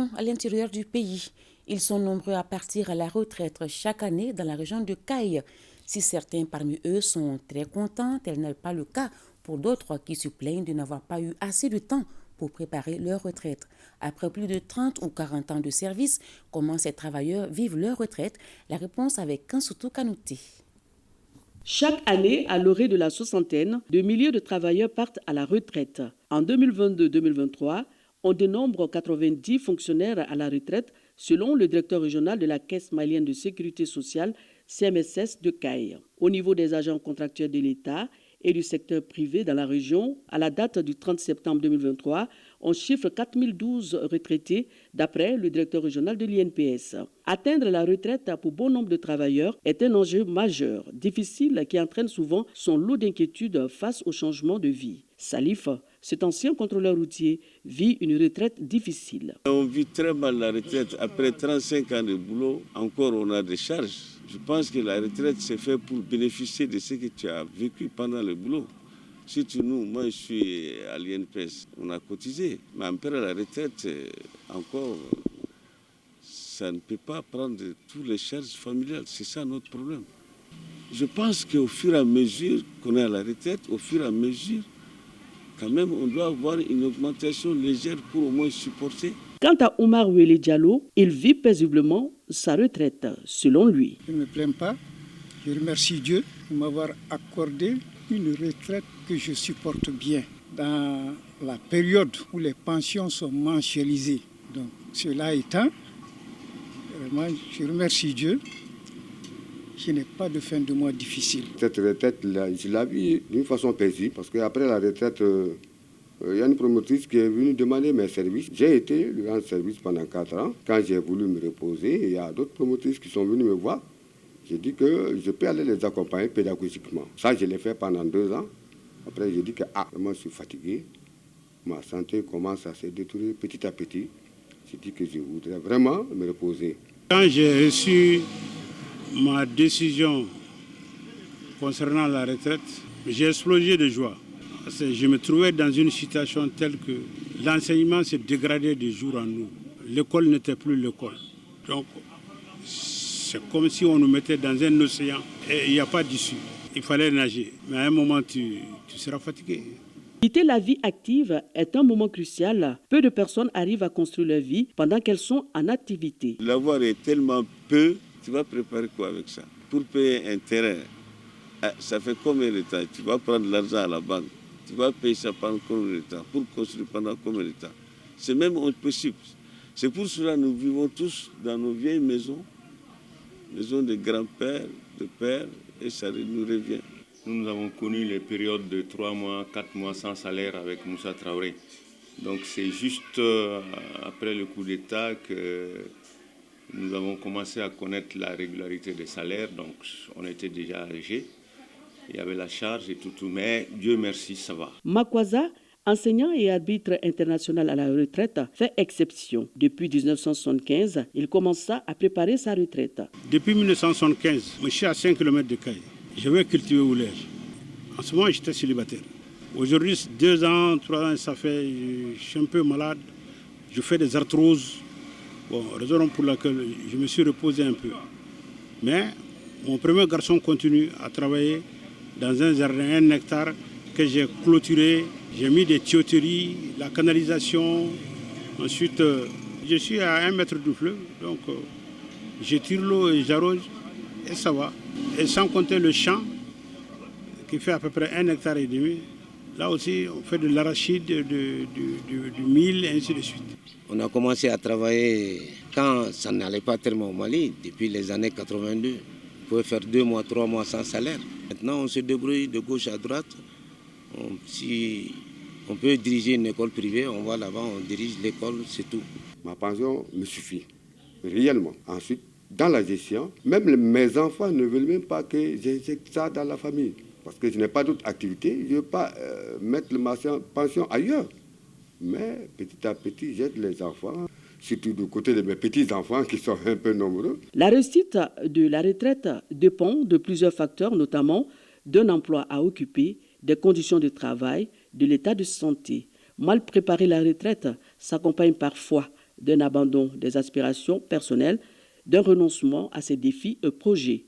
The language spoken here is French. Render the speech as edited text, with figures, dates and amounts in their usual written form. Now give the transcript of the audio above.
Partons à l'intérieur du pays. Ils sont nombreux à partir à la retraite chaque année dans la région de Caille. Si certains parmi eux sont très contents, tel n'est pas le cas pour d'autres qui se plaignent de n'avoir pas eu assez de temps pour préparer leur retraite. Après plus de 30 ou 40 ans de service, comment ces travailleurs vivent leur retraite? La réponse avec Kansoutou Kanouté. Chaque année, à l'orée de la soixantaine, de milliers de travailleurs partent à la retraite. En 2022-2023, on dénombre 90 fonctionnaires à la retraite, selon le directeur régional de la Caisse malienne de sécurité sociale, CMSS de Caille. Au niveau des agents contractuels de l'État et du secteur privé dans la région, à la date du 30 septembre 2023, on chiffre 4012 retraités, d'après le directeur régional de l'INPS. Atteindre la retraite pour bon nombre de travailleurs est un enjeu majeur, difficile, qui entraîne souvent son lot d'inquiétudes face au changement de vie. Salif, cet ancien contrôleur routier, vit une retraite difficile. On vit très mal la retraite. Après 35 ans de boulot, encore on a des charges. Je pense que la retraite, c'est fait pour bénéficier de ce que tu as vécu pendant le boulot. Surtout nous, moi je suis à l'INPS, on a cotisé. Mais après la retraite, encore, ça ne peut pas prendre toutes les charges familiales. C'est ça notre problème. Je pense qu'au fur et à mesure qu'on est à la retraite, au fur et à mesure, quand même, on doit avoir une augmentation légère pour au moins supporter. Quant à Oumar Ouele Diallo, il vit paisiblement sa retraite, selon lui. Je ne me plains pas. Je remercie Dieu de m'avoir accordé une retraite que je supporte bien dans la période où les pensions sont mensualisées. Donc, cela étant, vraiment, je remercie Dieu. Je n'ai pas de fin de mois difficile. Cette retraite, je la vis d'une façon paisible parce qu'après la retraite, il y a une promotrice qui est venue demander mes services. J'ai été lui rendre service pendant 4 ans. Quand j'ai voulu me reposer, il y a d'autres promotrices qui sont venues me voir. J'ai dit que je peux aller les accompagner pédagogiquement. Ça, je l'ai fait pendant 2 ans. Après, j'ai dit que moi, je suis fatigué. Ma santé commence à se détruire petit à petit. J'ai dit que je voudrais vraiment me reposer. Quand j'ai reçu ma décision concernant la retraite, j'ai explosé de joie. Parce que je me trouvais dans une situation telle que l'enseignement s'est dégradé de jour en jour. L'école n'était plus l'école. Donc, c'est comme si on nous mettait dans un océan et il n'y a pas d'issue. Il fallait nager. Mais à un moment, tu seras fatigué. Quitter la vie active est un moment crucial. Peu de personnes arrivent à construire leur vie pendant qu'elles sont en activité. L'avoir est tellement peu, tu vas préparer quoi avec ça? Pour payer un terrain, ça fait combien de temps? Tu vas prendre l'argent à la banque. Tu vas payer ça pendant combien de temps? Pour construire pendant combien de temps? C'est même impossible. C'est pour cela que nous vivons tous dans nos vieilles maisons de grands-pères, de pères, et ça nous revient. Nous avons connu les périodes de 3 mois, 4 mois sans salaire avec Moussa Traoré. Donc c'est juste après le coup d'État que nous avons commencé à connaître la régularité des salaires. Donc on était déjà âgés. Il y avait la charge et tout, mais Dieu merci, ça va. Makwaza, enseignant et arbitre international à la retraite, fait exception. Depuis 1975, il commença à préparer sa retraite. Depuis 1975, je suis à 5 km de Caille. Je vais cultiver Oulège. En ce moment, j'étais célibataire. Aujourd'hui, 2 ans, 3 ans, ça fait, je suis un peu malade. Je fais des arthroses. Bon, raison pour laquelle je me suis reposé un peu. Mais mon premier garçon continue à travailler dans un jardin, 1 hectare, que j'ai clôturé. J'ai mis des tuyauteries, la canalisation. Ensuite, je suis à 1 mètre du fleuve. Donc, je tire l'eau et j'arrose. Et ça va. Et sans compter le champ, qui fait à peu près 1,5 hectare. Là aussi, on fait de l'arachide, du mil, et ainsi de suite. On a commencé à travailler quand ça n'allait pas tellement au Mali, depuis les années 82. On pouvait faire 2 mois, 3 mois sans salaire. Maintenant, on se débrouille de gauche à droite. Si on peut diriger une école privée, on va là-bas, on dirige l'école, c'est tout. Ma pension me suffit, réellement. Ensuite, dans la gestion, même mes enfants ne veulent même pas que j'injecte ça dans la famille. Parce que je n'ai pas d'autre activité, je ne veux pas mettre ma pension ailleurs. Mais petit à petit, j'aide les enfants, surtout du côté de mes petits-enfants qui sont un peu nombreux. La réussite de la retraite dépend de plusieurs facteurs, notamment d'un emploi à occuper, des conditions de travail, de l'état de santé. Mal préparer la retraite s'accompagne parfois d'un abandon des aspirations personnelles, d'un renoncement à ses défis et projets.